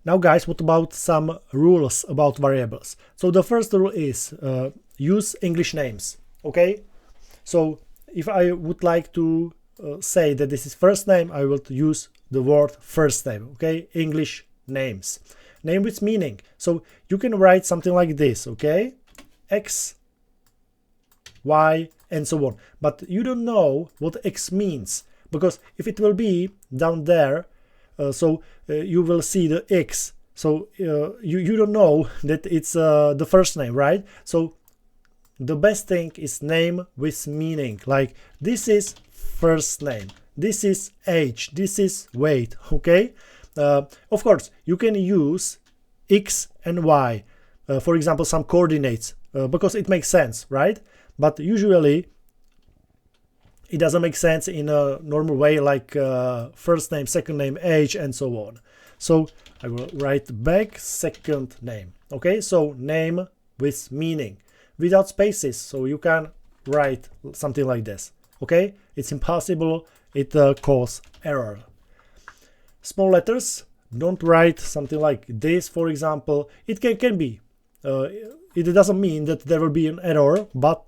Now guys, what about some rules about variables? So the first rule is use English names, okay? So if I would like to say that this is first name, I will use the word first name, okay? English names. Name with meaning. So you can write something like this, okay? X, Y, and so on. But you don't know what X means, because if it will be down there, you will see the X. So you don't know that it's the first name, right? So the best thing is name with meaning. Like this is first name, this is age, this is weight, okay? Of course, you can use X and Y, for example, some coordinates, because it makes sense, right? But usually it doesn't make sense in a normal way, like first name, second name, age, and so on. So I will write back second name. Okay, so name with meaning, without spaces. So you can write something like this. Okay, it's impossible. It causes error. Small letters. Don't write something like this, for example. It can be. It doesn't mean that there will be an error, but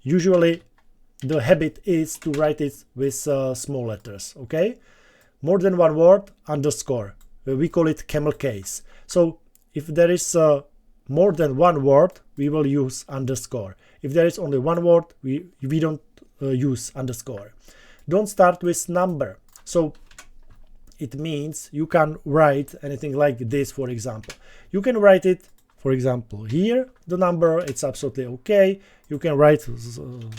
usually the habit is to write it with small letters, okay? More than one word, underscore. We call it camel case. So if there is more than one word, we will use underscore. If there is only one word, we don't use underscore. Don't start with number. So it means you can write anything like this, for example. You can write it, for example, here, the number, it's absolutely okay. You can write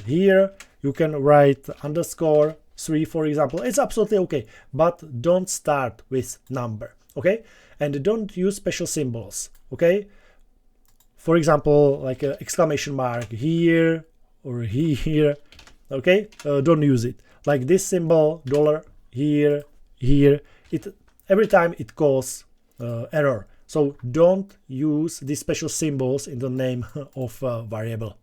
here, you can write underscore 3, for example. It's absolutely okay, but don't start with number, okay? And don't use special symbols, okay? For example, like an exclamation mark here or here, okay? Don't use it. Like this symbol, dollar, here, every time it causes error. So don't use these special symbols in the name of a variable.